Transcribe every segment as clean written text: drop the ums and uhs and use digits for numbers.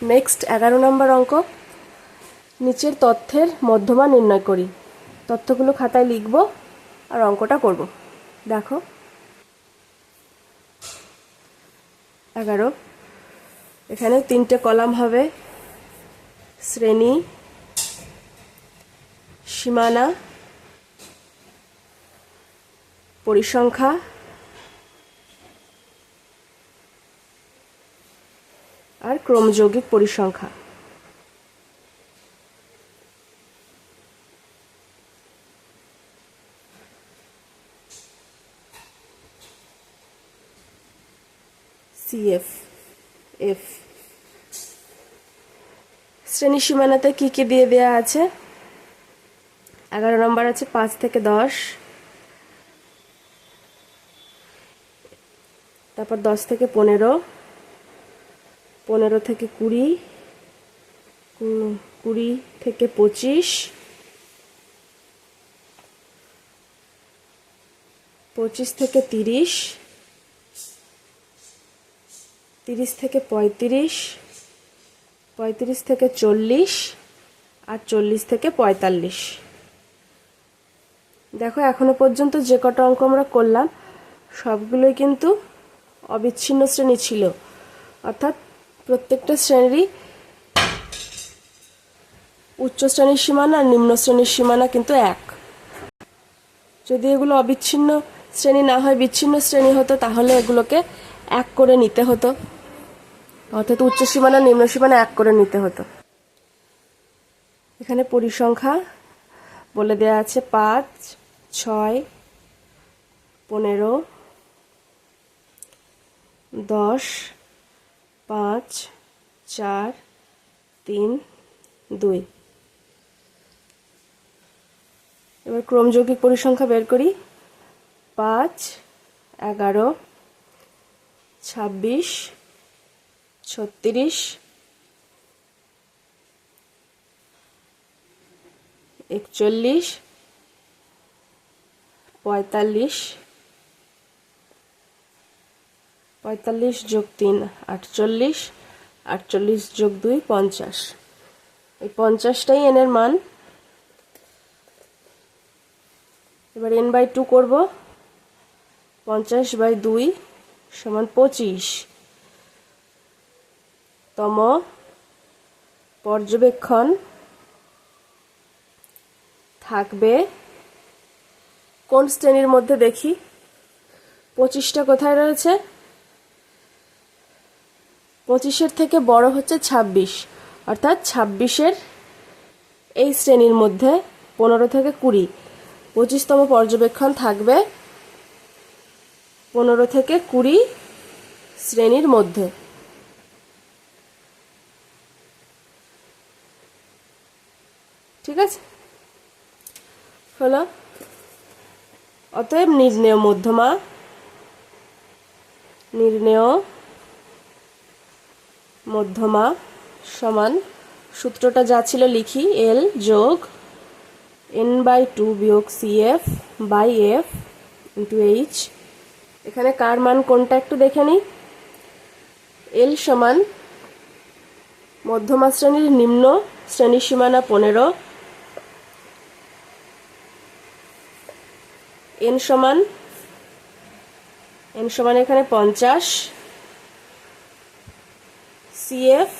Next 11 নম্বর অঙ্ক। নিচের তথ্যের মধ্যমা নির্ণয় করি। তথ্যগুলো খাতায় লিখব আর অঙ্কটা করব। দেখো 11, এখানে 3টে কলাম হবে: শ্রেণী, সীমানা, পরিসংখ্যা আর ক্রমযৌগিক পরিসংখ্যা। CF F। শ্রেণী সীমানাতে কি কি দিয়ে দেয়া আছে? 11 নম্বর আছে 5 থেকে 10, তারপর 10 থেকে 15, 15 থেকে 20, 20 থেকে 25, 25 থেকে 30, 30 থেকে 35, 35 থেকে 40 আর 40 থেকে 45। দেখো এখনো পর্যন্ত যে কটা অঙ্ক আমরা করলাম সবগুলোই কিন্তু অবিচ্ছিন্ন শ্রেণী ছিল, অর্থাৎ প্রত্যেকটা শ্রেণীরই উচ্চ শ্রেণীর সীমানা আর নিম্ন শ্রেণীর সীমানা কিন্তু এক। যদি এগুলো অবিচ্ছিন্ন শ্রেণী না হয় বিচ্ছিন্ন শ্রেণী হতো তাহলে এগুলোকে এক করে নিতে হতো, অর্থাৎ উচ্চ সীমানা নিম্ন সীমানা এক করে নিতে হতো। এখানে পরিসংখ্যা বলে দেয়া আছে 5, 6, 15, 10, 5, 4, 3, 2। এবার ক্রমযৌগিক পরিসংখ্যা বের করি। 5, 11, 26, 36, 41, 45, 45 যোগ 3 48, 48 যোগ 2 50। এই 50টাই n এর মান। এবার n/2 করব। 50/2 সমান 25 তম পর্যবেক্ষণ থাকবে কোন শ্রেণীর মধ্যে? দেখি 25টা কোথায় রয়েছে? 25-এর থেকে বড় হচ্ছে 26, অর্থাৎ 26-এর এই শ্রেণীর মধ্যে 15 থেকে 20। 25তম পর্যবেক্ষণ থাকবে 15 থেকে 20 শ্রেণীর মধ্যে। ঠিক আছে, হলো। অতএব নির্ণেয় মধ্যমা, নির্ণেয় মধ্যমা সমান, সূত্রটা যা ছিল লিখি, L যোগ n/2 বিয়োগ CF by F into H। এখানে কার মান কোনটা একটু দেখে নিই। L সমান মধ্যমা শ্রেণীর নিম্ন শ্রেণী সীমানা 15, n সমান এখানে 50, CF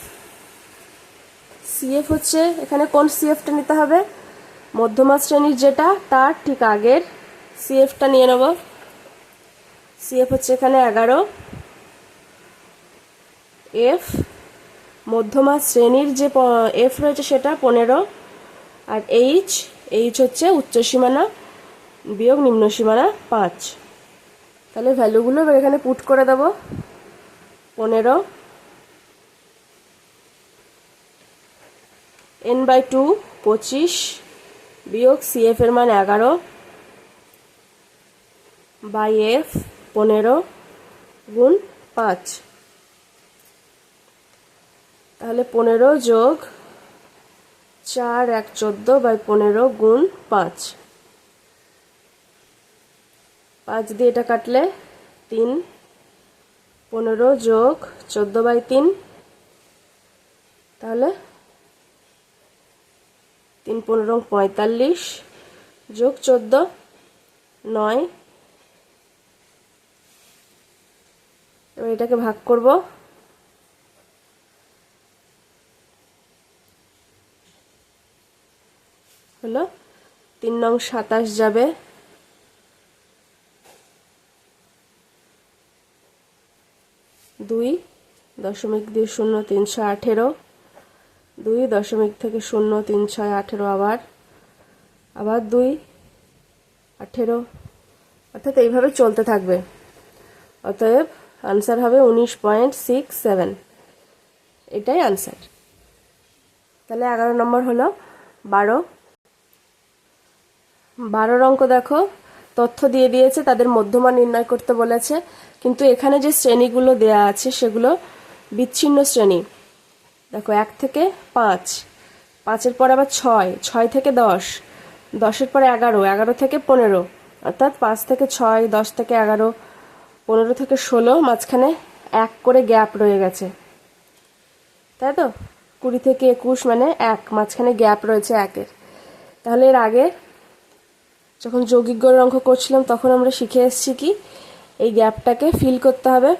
হচ্ছে এখানে কোন CFটা নিতে হবে? মধ্যমা শ্রেণীর যেটা তার ঠিক আগের CFটা নিয়ে নেব। CF হচ্ছে এখানে 11, F মধ্যমা শ্রেণীর যে F রয়েছে সেটা 15, আর H হচ্ছে উচ্চ সীমানা বিয়োগ নিম্ন সীমানা 5। তাহলে ভ্যালুগুলো এবার এখানে পুট করে দেব। 15 n/2 25 বিয়োগ CF এর মান 11 বাই F 15 গুণ 5। তাহলে 15 যোগ 4 1 14 বাই 15 গুণ 5। 5 দিয়ে এটা কাটলে 3, 15 যোগ 14/3 তাহলে 3 15 45 যোগ 14 9। এবার এটাকে ভাগ করব, হলো 3 নং 27 যাবে, 2.20318, 2.0318 আবার 2 18, অর্থাৎ এইভাবে চলতে থাকবে। অতএব আনসার হবে 19.67, এটাই আনসার। তাহলে 11 নম্বর হলো 12 অঙ্ক দেখো, তথ্য দিয়ে দিয়েছে, তাদের মধ্যমান নির্ণয় করতে বলেছে, কিন্তু এখানে যে শ্রেণীগুলো দেয়া আছে সেগুলো বিচ্ছিন্ন শ্রেণী। দেখো 1 থেকে 5, 5-এর পর আবার 6, 6 থেকে 10, 10-এর পরে 11, 11 থেকে 15, অর্থাৎ 5 থেকে 6, 10 থেকে 11, 15 থেকে 16, মাঝখানে 1 করে গ্যাপ রয়ে গেছে, তাই তো? 20 থেকে 21 মানে 1, মাঝখানে গ্যাপ রয়েছে 1-এর। তাহলে এর আগে যখন যৌগিক গড়ের অঙ্ক করছিলাম তখন আমরা শিখে এসেছি কি এই গ্যাপটাকে ফিল করতে হবে,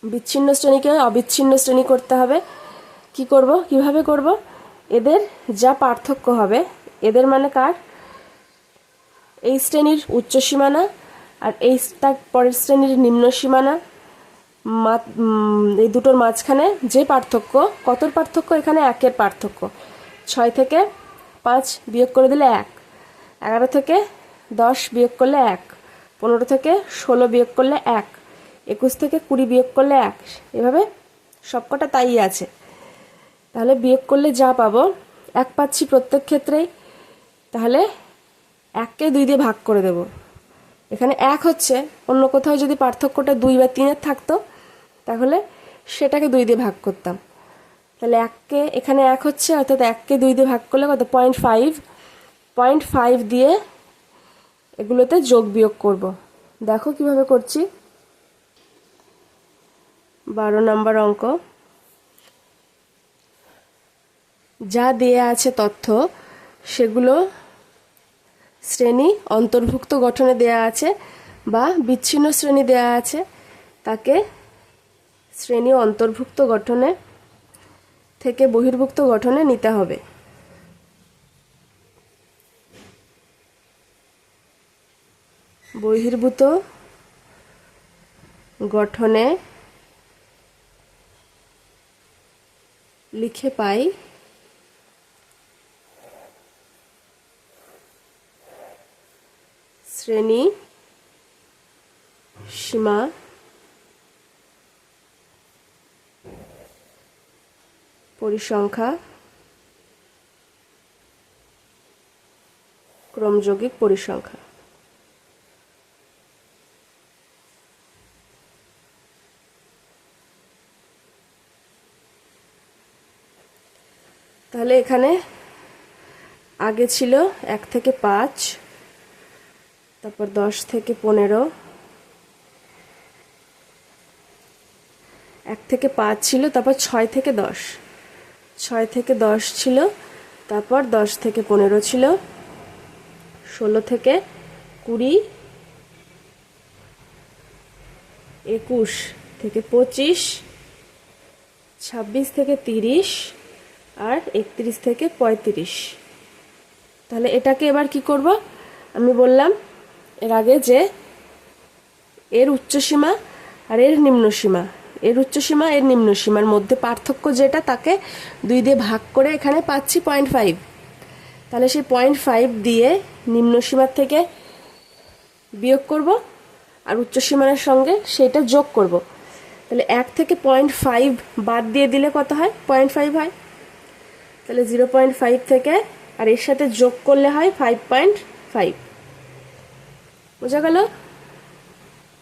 বিচ্ছিন্ন শ্রেণীকে অবিচ্ছিন্ন শ্রেণী করতে হবে। কি করব, কিভাবে করব? এদের যা পার্থক্য হবে, এদের মানে কার, এই শ্রেণীর উচ্চ সীমানা আর এই তার পরের শ্রেণীর নিম্ন সীমানা, এই দুটোর মাঝখানে যে পার্থক্য, কতর পার্থক্য? এখানে 1-এর পার্থক্য। 6 থেকে 5 বিয়োগ করে দিলে 1, 11 থেকে 10 বিয়োগ করলে 1, 15 থেকে 16 বিয়োগ করলে 1, 21 থেকে 20 বিয়োগ করলে 1, এভাবে সবকটা তাই আছে। তাহলে বিয়োগ করলে যা পাবো 1 পাচ্ছি প্রত্যেক ক্ষেত্রেই, তাহলে 1কে 2 দিয়ে ভাগ করে দেব। এখানে 1 হচ্ছে, অন্য কোথাও যদি পার্থক্যটা 2 বা 3-এর থাকতো তাহলে সেটাকে 2 দিয়ে ভাগ করতাম। তাহলে 1কে, এখানে 1 হচ্ছে, অর্থাৎ 1কে 2 দিয়ে ভাগ করলে কত? 0.5 দিয়ে এগুলোতে যোগ বিয়োগ করব। দেখো কিভাবে করছি। 12 নম্বর অঙ্ক, যা দেয়া আছে তথ্য সেগুলো শ্রেণী অন্তর্ভুক্ত গঠনে দেয়া আছে বা বিচ্ছিন্ন শ্রেণী দেয়া আছে, তাকে শ্রেণী অন্তর্ভুক্ত গঠনে থেকে বহির্ভুক্ত গঠনে নিতে হবে। বহির্ভূত গঠনে লিখে পাই শ্রেণী সীমা পরিসংখ্যা ক্রমযৌগিক পরিসংখ্যা। তাহলে এখানে আগে ছিল 1 থেকে 5, তারপর 10 থেকে 15, 1 থেকে 5 ছিল, তারপর 6 থেকে 10, 6 থেকে 10 ছিল, তারপর 10 থেকে 15 ছিল, 16 থেকে 20, 21 থেকে 25, 26 থেকে 30 আর 31 থেকে 35। তাহলে এটাকে এবার কি করব? আমি বললাম এর আগে যে এর উচ্চসীমা আর এর নিম্নসীমা, এর উচ্চসীমা এর নিম্নসীমার মধ্যে পার্থক্য যেটা, তাকে 2 দিয়ে ভাগ করে এখানে পাচ্ছি 0.5। তাহলে সেই 0.5 দিয়ে নিম্নসীমার থেকে বিয়োগ করব আর উচ্চসীমার সঙ্গে সেটা যোগ করব। তাহলে 1 থেকে 0.5 বাদ দিয়ে দিলে কত হয়? 0.5 হয়। তাহলে 0.5 থেকে আর এর সাথে যোগ করলে হয় 5.5। বোঝা গেল?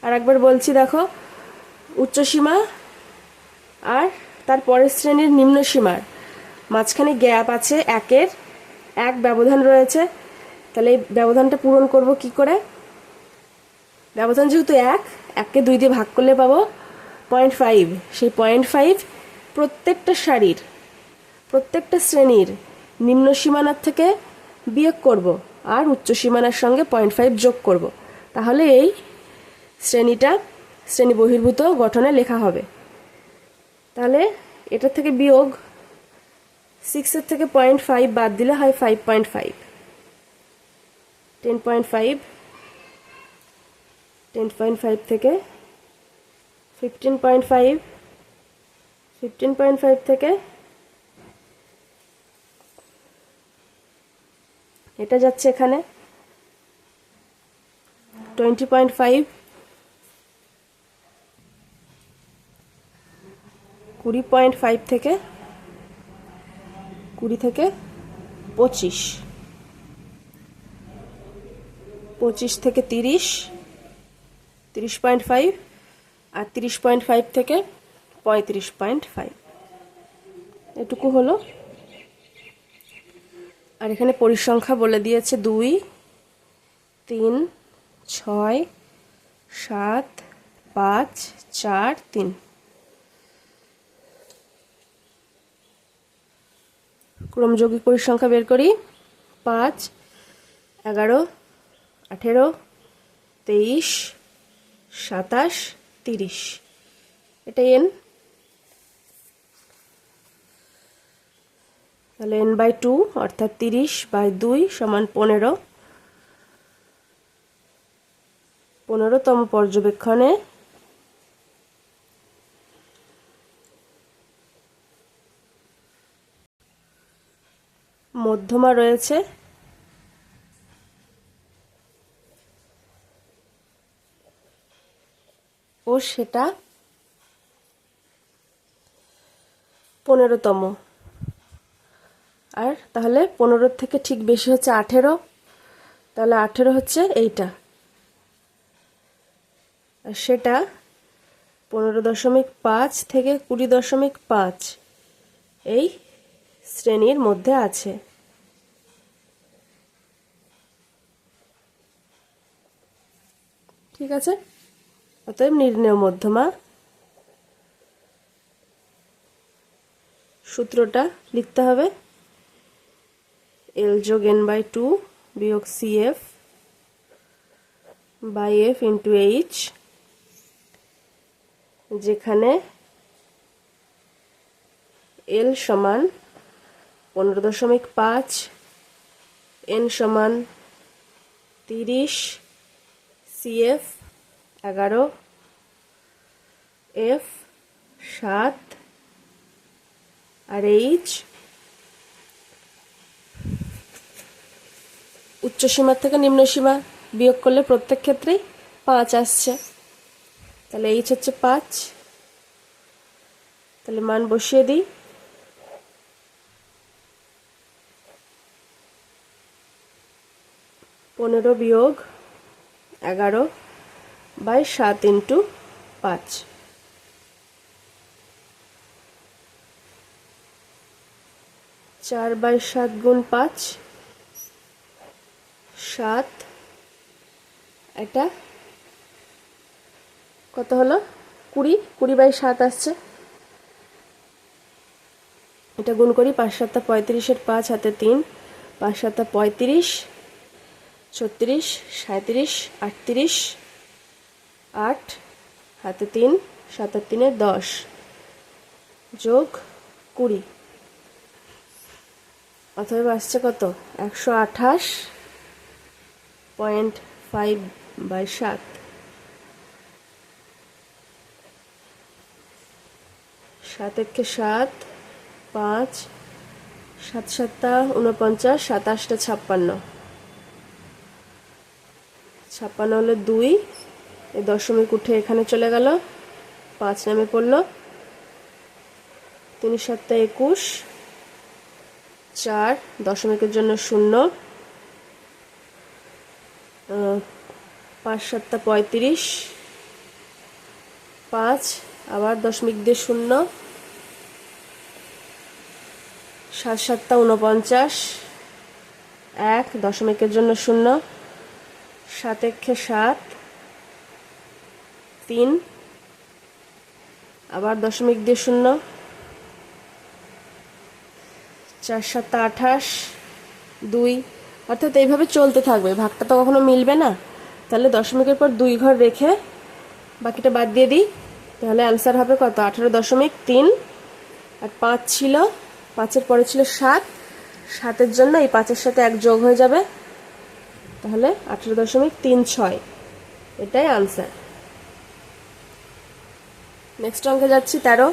আর একবার বলছি, দেখো উচ্চসীমা আর তার পরের শ্রেণীর নিম্নসীমার মাঝখানে গ্যাপ আছে 1-এর, 1 ব্যবধান রয়েছে। তাহলে এই ব্যবধানটা পূরণ করব কি করে? ব্যবধান যেহেতু 1, 1কে 2 দিয়ে ভাগ করলে পাবো 0.5। সেই 0.5 প্রত্যেকটা সারির প্রত্যেকটা শ্রেণীর নিম্ন সীমানার থেকে বিয়োগ করব আর উচ্চ সীমানার সঙ্গে 0.5 যোগ করব, তাহলে এই শ্রেণীটা শ্রেণী বহির্ভূত গঠনে লেখা হবে। তাহলে এটা থেকে বিয়োগ 6 থেকে 0.5 বাদ দিলে হয় 5.5, 10.5, 10.5 থেকে 15.5, 15.5 থেকে এটা যাচ্ছে এখানে 20.5, 20.5 থেকে 20 থেকে 25, 25 থেকে 30, 30.5 আর 30.5 থেকে 35.5, এটুকু হলো। আর এখানে পরিসংখ্যা বলে দিয়েছে 2, 3, 6, 7, 5, 4, 3। ক্রমযৌগিক পরিসংখ্যা বের করি। 5, 11, 18, 23, 27, 30, এটা n। তাহলে n/2 অর্থাৎ 30/2 সমান 15। 15তম পর্যবেক্ষণে মধ্যমা রয়েছে ও সেটা 15তম। আর তাহলে 15 থেকে ঠিক বেশি হচ্ছে 18, তাহলে 18 হচ্ছে এইটা, আর সেটা 15.5 থেকে 20.5 এই শ্রেণীর মধ্যে আছে। ঠিক আছে, অতএব নির্ণেয় মধ্যমা। সূত্রটা লিখতে হবে L যোগ n/2 বিয়োগ CF by F into H, যেখানে L সমান 15.5, N সমান 30, CF 11, F 7 আর H উচ্চ সীমা থেকে নিম্ন সীমা বিয়োগ করলে প্রত্যেক ক্ষেত্রেই 5 আসছে, তাহলে H হচ্ছে 5। তাহলে মান বসিয়ে দিই। 15 বিয়োগ 11/7 ইন্টু 5, 4/7 গুণ 5, 7, এটা কত হলো 20, 20/7 আসছে। এটা গুণ করি, 5 7 35, 5 হাতে 3, 5 7 35, 36, 37, 38, 8 হাতে 3, 7 আর 3 10 যোগ 20, অতএব আসছে কত 128.5/7। 7 একে 7, 5, 7 7 49, 27 56, 56 হলো 2, এই দশমিক উঠে এখানে চলে গেল, 5 নামে পড়লো, 3 7 21, 4 দশমিকের জন্য 0, 5 7 35, 5 আবার দশমিক দিয়ে 0, 7 7 49, 1 দশমিকের জন্য 0, 7 একে 7, 3 আবার দশমিক দিয়ে 0, 4 7 28, 2, অর্থাৎ এইভাবে চলতে থাকবে। ভাগটা তো কখনো মিলবে না, তাহলে দশমিকের পর 2 ঘর রেখে বাকিটা বাদ দিয়ে দিই, তাহলে অ্যান্সার হবে কত? 18.3। আর 5 ছিল, 5-এর পরে ছিল 7, 7-এর জন্য এই 5-এর সাথে 1 যোগ হয়ে যাবে, তাহলে 18.36। এটাই আনসার। নেক্সট অঙ্কে যাচ্ছি, 13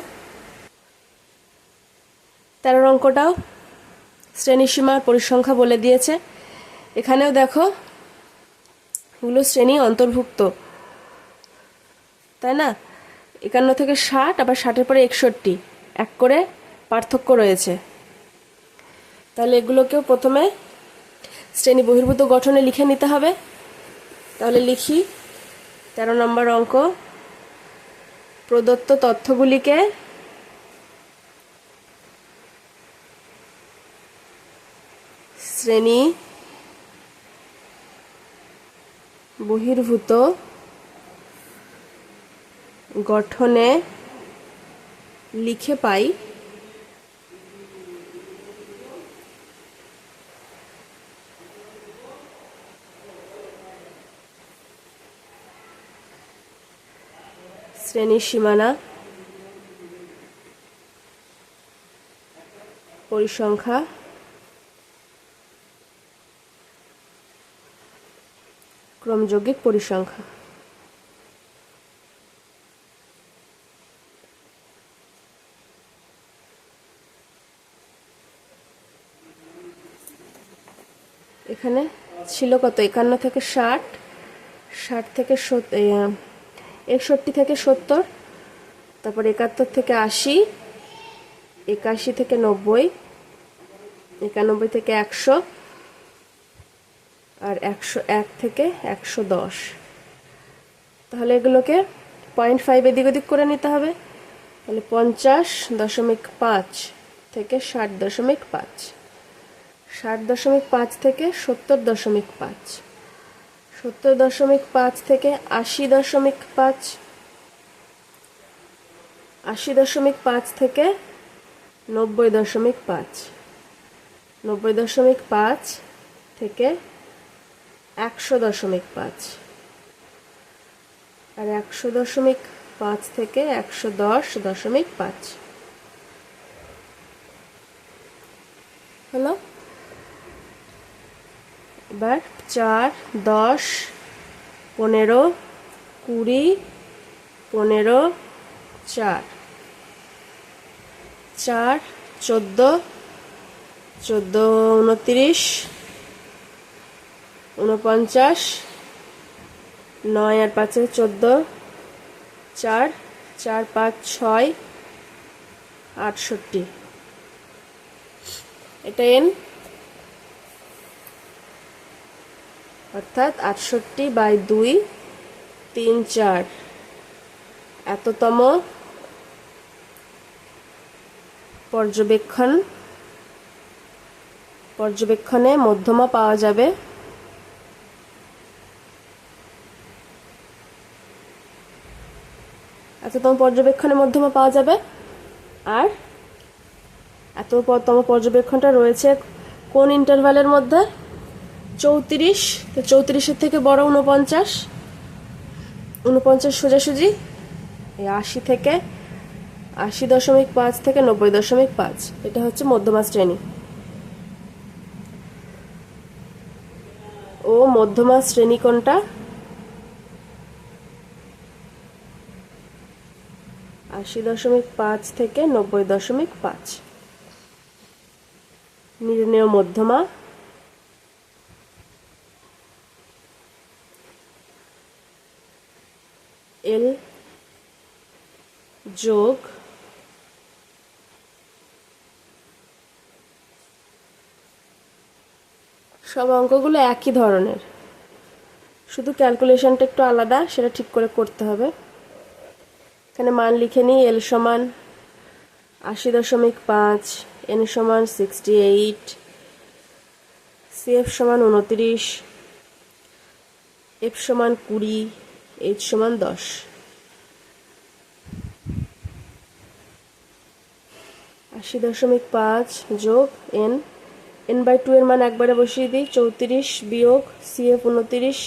অঙ্কটাও শ্রেণীসীমার পরিসংখ্যা বলে দিয়েছে। এখানেও দেখো এগুলো শ্রেণী অন্তর্ভুক্ত, তাই না? 51 থেকে 60, আবার 60-এর পরে 61, এক করে পার্থক্য রয়েছে। তাহলে এগুলোকেও প্রথমে শ্রেণী বহির্ভূত গঠনে লিখে নিতে হবে। তাহলে লিখি 13 নম্বর অঙ্ক, প্রদত্ত তথ্যগুলিকে শ্রেণী বহির্ভূত গঠনে লিখে পাই শ্রেণীর সীমানা পরিসংখ্যা ক্রমযৌগিক পরিসংখ্যা। এখানে ছিল কত? 51 থেকে 60, 60 থেকে 61 থেকে 70, তারপর 71 থেকে 80, 81 থেকে 90, 91 থেকে 100, আর 101 থেকে 110। তাহলে এগুলোকে 0.5 এদিক ওদিক করে নিতে হবে। তাহলে 50.5 থেকে 60.5, 60.5 থেকে 70.5, 70.5 থেকে 80.5, 80.5 থেকে 90.5, 90.5 থেকে 100.5, আর 100.5 থেকে 110.5 হলো। এবার 4, 10, 15, 20, 15, 4, 4, 14, 14, 29, 49, 9 আর 5 14, 4, 4, 5, 6, 68। এটা n, অর্থাৎ 68/2, 3, 4 এততম পর্যবেক্ষণে মধ্যমা পাওয়া যাবে। এততম পর্যবেক্ষণে মধ্যমা পাওয়া যাবে। আর এততম পর্যবেক্ষণটা রয়েছে কোন ইন্টারভালের মধ্যে? 34, তো 34-এর থেকে বড় 49, 49 সোজাসুজি এই 80 থেকে 80.5 থেকে 90.5, এটা হচ্ছে মধ্যমা শ্রেণী। ও মধ্যমা শ্রেণী কোনটা? 80.5 থেকে 90.5। নির্ণেয় মধ্যমা L যোগ সব অঙ্কগুলো একই ধরনের, শুধু ক্যালকুলেশনটা একটু আলাদা, সেটা ঠিক করে করতে হবে। এখানে মান লিখে নিই। L সমান 80.5, N সমান 68, CF সমান 29, F সমান 20, H সমান 10। 80.5 যোগ n, n/2 এর মান একবারে বসিয়ে দিই। 34 বিয়োগ CF 29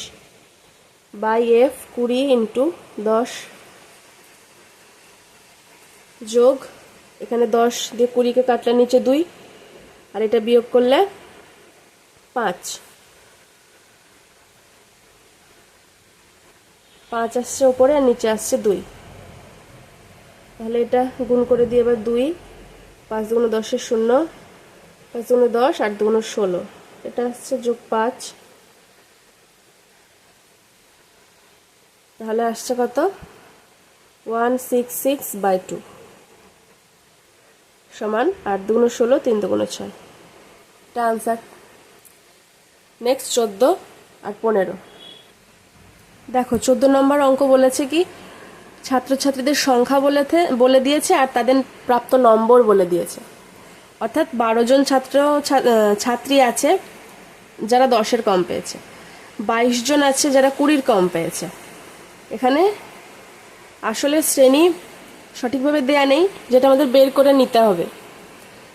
বাই F 20 ইন্টু 10 যোগ এখানে 10 দিয়ে 20কে কাটলে নিচে 2 আর এটা বিয়োগ করলে 5 আসছে উপরে আর নিচে আসছে 2। তাহলে এটা গুণ করে দিয়ে এবার 2, 5 দুগুণ 10 এর 0, 5 দুগুণ 10, 8 দুগুণ 16, এটা আসছে যোগ 5। তাহলে আসছে কত? 166/2 সমান 8 দুগুণ 16, 3 দুগুণ 6, এটা আনসার। নেক্সট 14 আর 15। দেখো 14 নম্বর অঙ্ক বলেছে কি ছাত্রছাত্রীদের সংখ্যা বলে দিয়েছে আর তাদের প্রাপ্ত নম্বর বলে দিয়েছে। অর্থাৎ 12 জন ছাত্রী আছে যারা 10-এর কম পেয়েছে, 22 জন আছে যারা 20-র কম পেয়েছে। এখানে আসলে শ্রেণী সঠিকভাবে দেয়া নেই, যেটা আমাদের বের করে নিতে হবে।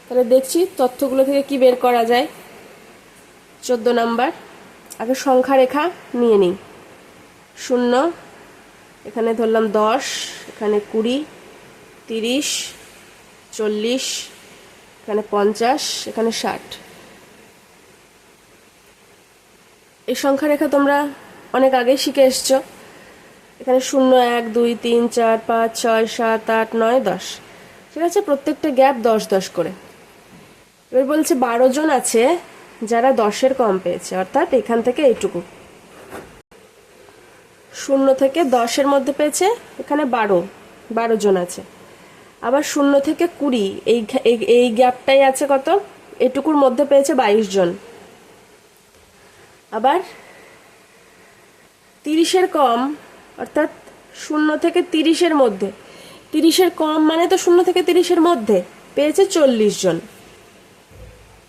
তাহলে দেখছি তথ্যগুলো থেকে কি বের করা যায়। 14 নাম্বার, আগে সংখ্যা রেখা নিয়ে নিই। 0, এখানে ধরলাম 10, এখানে 20, 30, 40, এখানে 50, এখানে 60। এই সংখ্যা রেখা তোমরা অনেক আগে শিখে এসছো। এখানে 0, 1, 2, 3, 4, 5, 6, 7, 8, 9, 10, ঠিক আছে? প্রত্যেকটা গ্যাপ 10 10 করে। এবার বলছে 12 জন আছে যারা 10-এর কম পেয়েছে, অর্থাৎ এখান থেকে এইটুকু 0 থেকে 10-এর মধ্যে পেয়েছে, এখানে 12 জন আছে। আবার 0 থেকে 20 এই গ্যাপটাই আছে কত, এটুকুর মধ্যে পেয়েছে 22 জন। আবার 30-এর কম, অর্থাৎ 0 থেকে 30-এর মধ্যে, 30-এর কম মানে তো 0 থেকে 30-এর মধ্যে পেয়েছে 40 জন,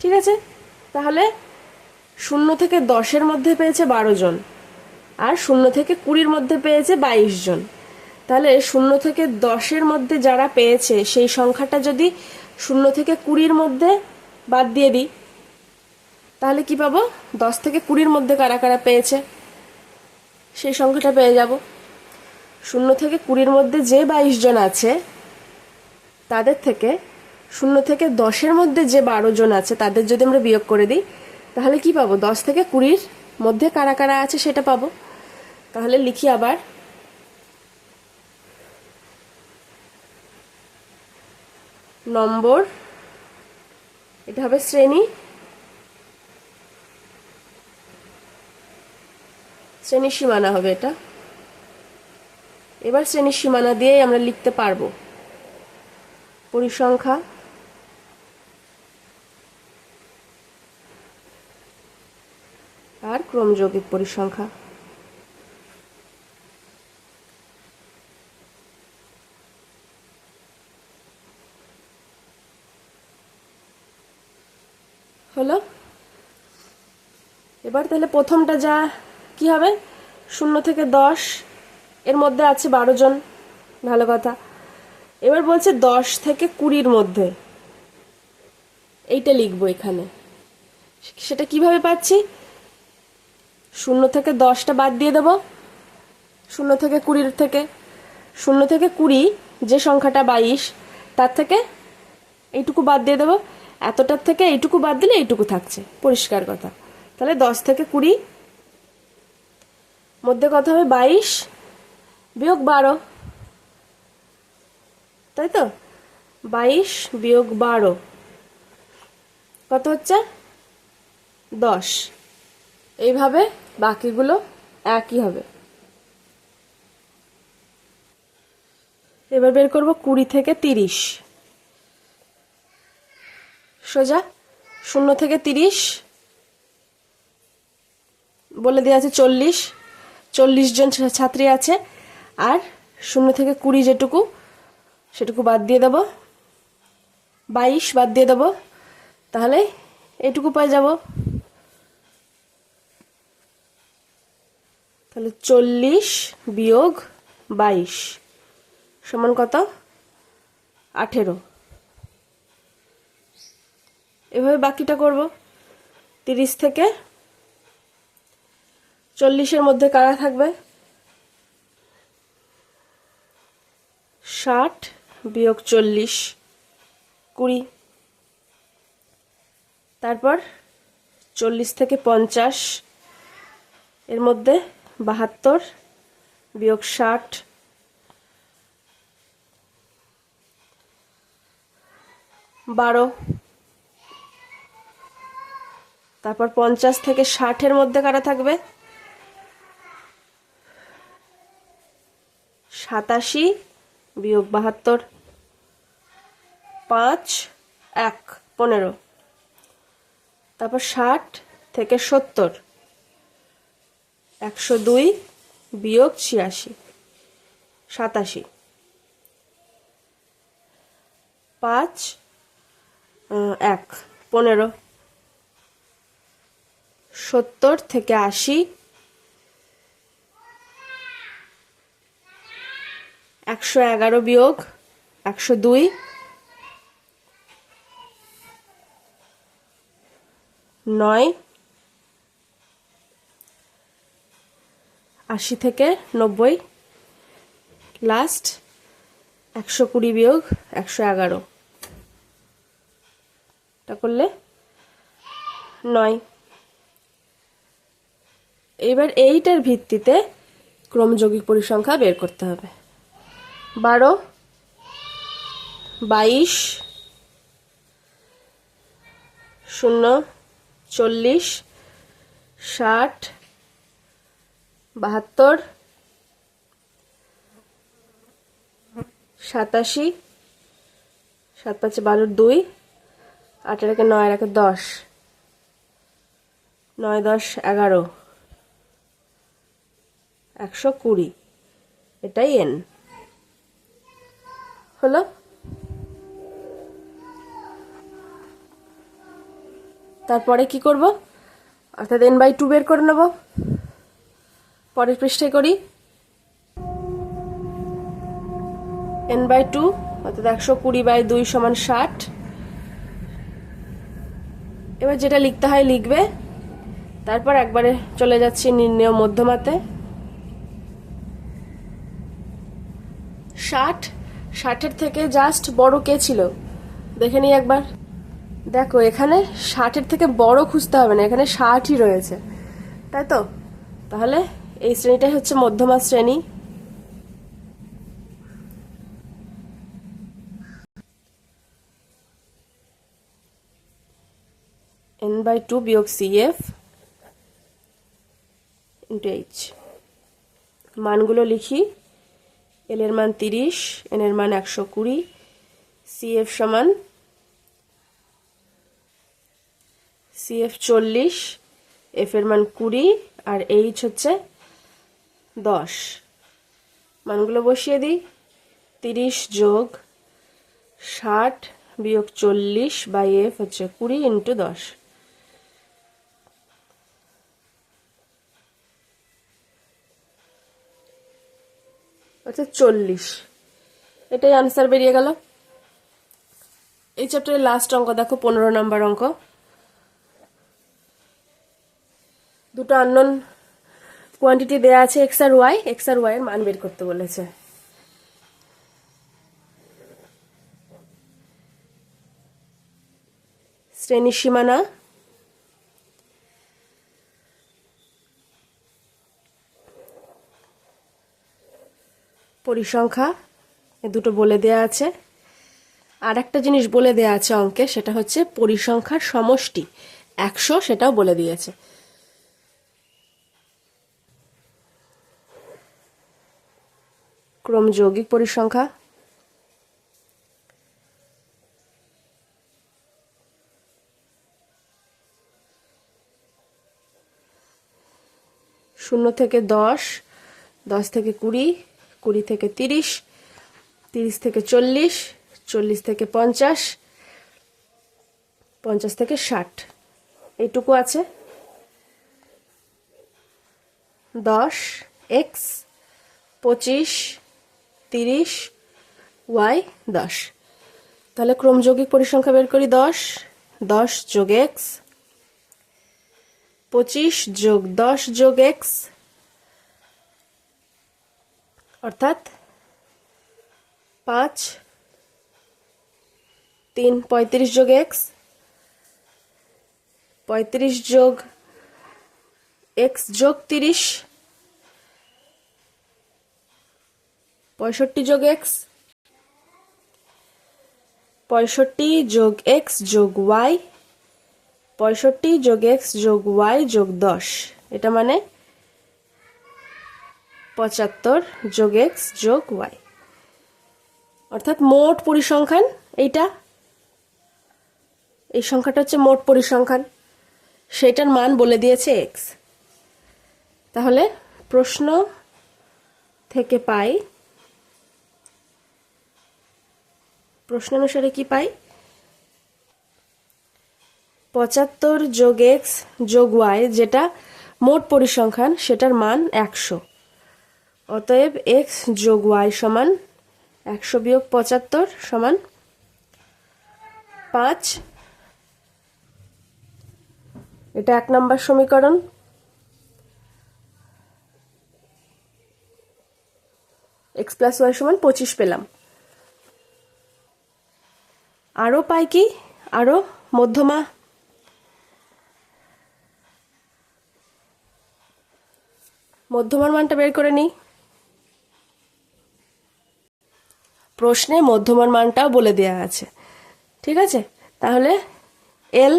ঠিক আছে? তাহলে 0 থেকে 10-এর মধ্যে পেয়েছে 12 জন আর 0 থেকে 20-র মধ্যে পেয়েছে 22 জন। তাহলে 0 থেকে 10-এর মধ্যে যারা পেয়েছে সেই সংখ্যাটা যদি 0 থেকে 20-র মধ্যে বাদ দিয়ে দিই, তাহলে কি পাবো? 10 থেকে 20-র মধ্যে কারা কারা পেয়েছে সেই সংখ্যাটা পেয়ে যাব। 0 থেকে 20-র মধ্যে যে 22 জন আছে তাদের থেকে 0 থেকে 10-এর মধ্যে যে 12 জন আছে তাদের যদি আমরা বিয়োগ করে দিই, তাহলে কি পাবো? 10 থেকে 20-র মধ্যে কারা কারা আছে সেটা পাবো। তাহলে লিখি আবার, নম্বর, এটা হবে শ্রেণীর সীমানা হবে এটা। এবার শ্রেণীর সীমানা দিয়েই আমরা লিখতে পারবো পরিসংখ্যা আর ক্রমযৌগিক পরিসংখ্যা। হলো। এবার তাহলে প্রথমটা যা কি হবে, 0 থেকে 10 এর মধ্যে আছে 12 জন, ভালো কথা। এবার বলছে 10 থেকে 20-র মধ্যে, এইটা লিখবো এখানে। সেটা কিভাবে পাচ্ছি? 0 থেকে 10টা বাদ দিয়ে দেবো, 0 থেকে 20-র থেকে। 0 থেকে 20 যে সংখ্যাটা 22, তার থেকে এইটুকু বাদ দিয়ে দেবো, এতটার থেকে এইটুকু বাদ দিলে এইটুকু থাকছে, পরিষ্কার কথা। তাহলে 10 থেকে 20 মধ্যে কত হবে? 22 বিয়োগ 12, তাই তো? 22 বিয়োগ 12 কত হচ্ছে? 10। এইভাবে বাকিগুলো একই হবে। এবার বের করব 20 থেকে 30। সোজা 0 থেকে 30 বলে দেওয়া আছে 40 জন ছাত্রী আছে, আর 0 থেকে 20 যেটুকু সেটুকু বাদ দিয়ে দেব, 22 বাদ দিয়ে দেব, তাহলে এইটুকু পাই যাব। তাহলে 40 বিয়োগ 22 সমান কত? 18। এভাবে বাকিটা করব। 30 থেকে 40-এর মধ্যে কারা থাকবে? 60 বিয়োগ 40 20। তারপর 40 থেকে 50 এর মধ্যে 72 বিয়োগ 60 12। তারপর 50 থেকে 60-এর মধ্যে কারা থাকবে? 87 বিয়োগ 72 5 1 15। তারপর 60 থেকে 70 102 বিয়োগ 86 87 5 1 15। 70 থেকে 80 111 বিয়োগ 102 9। 80 থেকে 90 লাস্ট 120 বিয়োগ 111 টা করলে 9। এবার এইটার ভিত্তিতে ক্রমযৌগিক পরিসংখ্যা বের করতে হবে। 12 22 0 40 60 72 87 7 5 12 2 8 এর 9 এর 10 9 10 11 120। এটাই n হলো। তারপরে কি করব? অর্থাৎ n/2 বের করে নেব। পরের পৃষ্ঠায় করি। n/2 অর্থাৎ 120/2 = 60। এবার যেটা লিখতে হয় লিখবে। তারপর একবারে চলে যাচ্ছি নির্ণেয় মধ্যমাতে। 60 থেকে জাস্ট বড় কে ছিল দেখে নিই একবার। দেখো এখানে 60 থেকে বড় খুঁজতে হবে না, এখানে 60ই রয়েছে, তাই তো? তাহলে এই শ্রেণীটাই হচ্ছে মধ্যমা শ্রেণী। n/2 বিয়োগ CF ইন্টু H। মানগুলো লিখি। L এর মান 30, N এর মান 120, CF সমান CF 40, F এর মান 20 আর H হচ্ছে 10। মানগুলো বসিয়ে দিই। 30 যোগ 60 বিয়োগ 40 বাই F হচ্ছে 20 ইন্টু 10। আচ্ছা 40। এটাই আনসার বেরিয়ে গেল। এই চ্যাপ্টারের লাস্ট অঙ্ক দেখো, 15 নম্বর অঙ্ক। দুটো আননোন কোয়ান্টিটি দেয়া আছে x আর y, x আর y এর মান বের করতে বলেছে। শ্রেণীর সীমানা, পরিসংখ্যা, এ দুটো বলে দেয়া আছে। আর একটা জিনিস বলে দেয়া আছে অঙ্কে, সেটা হচ্ছে পরিসংখ্যার সমষ্টি 100, সেটাও বলে দিয়েছে। ক্রমযৌগিক পরিসংখ্যা, শূন্য থেকে 10, 10 থেকে 20, 20 থেকে 30, 30 থেকে 40, 40 থেকে 50, 50 থেকে 60, এইটুকু আছে। 10 x, 25, 30, y 10। তাহলে ক্রমযৌগিক পরিসংখ্যা বের করি। 10 10 যোগ এক্স, 25 যোগ 10 যোগ এক্স অর্থাৎ 5, 3 35 যোগ এক্স, 35 যোগ এক্স যোগ 30, 65 যোগ এক্স, 65 যোগ এক্স যোগ ওয়াই, 65 যোগ এক্স যোগ ওয়াই যোগ 10, এটা মানে 75 যোগ এক্স যোগ ওয়াই, অর্থাৎ মোট পরিসংখ্যান এইটা, এই সংখ্যাটা হচ্ছে মোট পরিসংখ্যান, সেটার মান বলে দিয়েছে এক্স। তাহলে প্রশ্ন থেকে পাই, প্রশ্ন অনুসারে কি পাই, 75 যোগ এক্স যোগ ওয়াই যেটা মোট পরিসংখ্যান সেটার মান 100, অতএব এক্স যোগ ওয়াই সমান 100 বিয়োগ 75 সমান 5, এটা 1 নম্বর সমীকরণ। এক্স প্লাস ওয়াই সমান 25 পেলাম। আরও পাই কি, আরও মধ্যমা, মধ্যমার মানটা বের করে নিই। প্রশ্নে মধ্যমার মানটাও বলে দেওয়া আছে, ঠিক আছে। তাহলে এল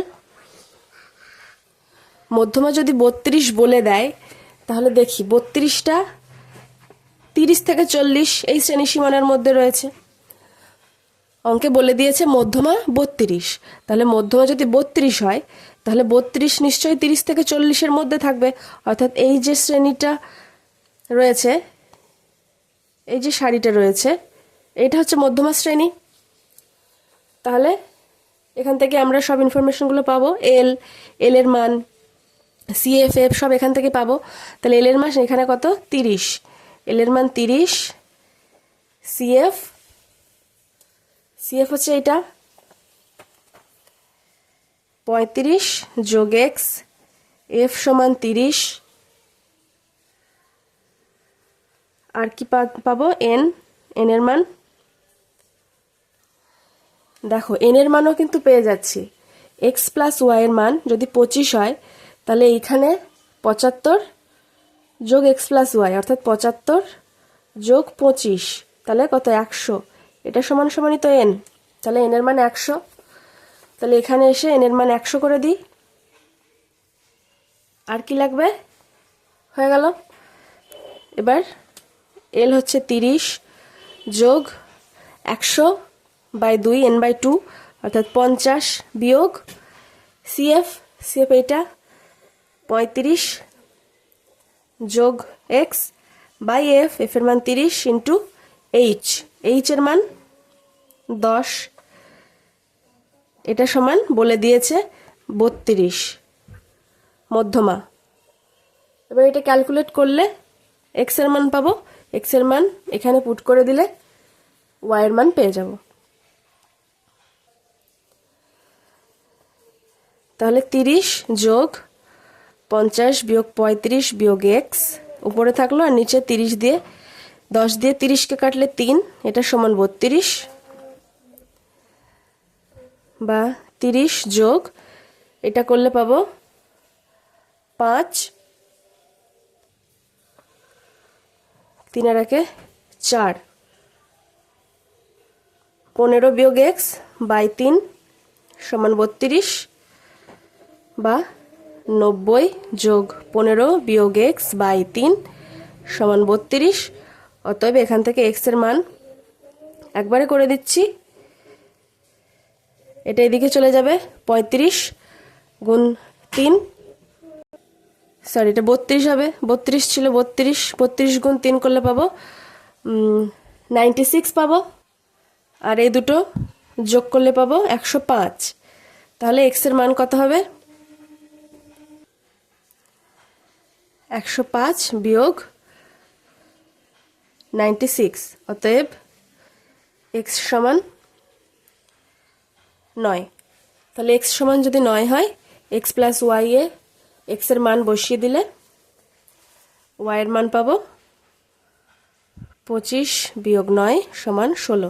মধ্যমা যদি 32 বলে দেয়, তাহলে দেখি 32টা 30 থেকে 40 এই শ্রেণী সীমানার মধ্যে রয়েছে। অঙ্কে বলে দিয়েছে মধ্যমা 32, তাহলে মধ্যমা যদি 32 হয় তাহলে 32 নিশ্চয়ই 30 থেকে 40-এর মধ্যে থাকবে, অর্থাৎ এই যে শ্রেণীটা রয়েছে, এই যে সারিটা রয়েছে, এইটা হচ্ছে মধ্যমা শ্রেণী। তাহলে এখান থেকে আমরা সব ইনফরমেশনগুলো পাবো, এল এর মান, সিএফ এফ সব এখান থেকে পাবো। তাহলে এল এর মান এখানে কত, 30, এল এর মান 30, সিএফ হচ্ছে এটা 35 যোগ এক্স, এফ সমান 30, আর কি পাবো, এন এর মান, দেখো এন এর মানও কিন্তু পেয়ে যাচ্ছি। এক্স প্লাস ওয়াই এর মান যদি 25 হয় তাহলে এইখানে 75 যোগ এক্স প্লাস ওয়াই অর্থাৎ 75 যোগ 25, তাহলে কত, 100, এটা সমান সমানই তো এন, তাহলে এন এর মান 100। তাহলে এখানে এসে এন এর মান 100 করে দিই, আর কি লাগবে, হয়ে গেল। এবার এল হচ্ছে 30 যোগ 100/2 n/2 অর্থাৎ 50 বিয়োগ সিএফ এটা 35 যোগ এক্স বাই এফ, এর মান 30 ইন্টু এইচ এর মান 10, এটা সমান বলে দিয়েছে 32 মধ্যমা। এবার এটা ক্যালকুলেট করলে এক্স এর মান পাবো, এক্স এর মান এখানে পুট করে দিলে ওয়াই এর মান পেয়ে যাব। তাহলে 30 যোগ 50 বিয়োগ 35 বিয়োগ এক্স উপরে থাকলো, আর নিচে 30 দিয়ে 10 দিয়ে 30কে কাটলে 3, এটা সমান 32, বা 30 যোগ এটা করলে পাবো 5, 3 আর 1 4, 15 বিয়োগ এক্স বাই 3 সমান 32, বা 90 যোগ 15 বিয়োগ এক্স বাই 3 সমান 32। অতএব এখান থেকে এক্স এর মান একবারে করে দিচ্ছি, এটা এদিকে চলে যাবে, 35 গুণ 3, সরি এটা 32 হবে, 32 ছিল 32 গুণ 3 করলে পাবো 96 পাবো, আর এই দুটো যোগ করলে পাবো 105। তাহলে এক্স এর মান কত হবে, 105 বিয়োগ 96, অতএব এক্স সমান 9। তাহলে এক্স সমান যদি 9 হয়, x plus Y A x এর মান বসিয়ে দিলে ওয়াই এর মান পাবো 25 বিয়োগ 9 সমান 16।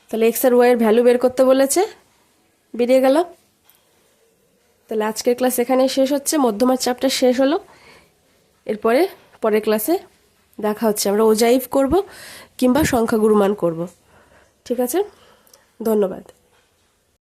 তাহলে এক্স আর ওয়াই এর ভ্যালু বের করতে বলেছে, বেরিয়ে গেল। তাহলে আজকের ক্লাস এখানে শেষ হচ্ছে, মধ্যমার চ্যাপ্টার শেষ হলো। এরপরে পরের ক্লাসে দেখা হচ্ছে, আমরা ওজাইভ করব কিংবা সংখ্যাগুরুমান করব। ঠিক আছে, ধন্যবাদ।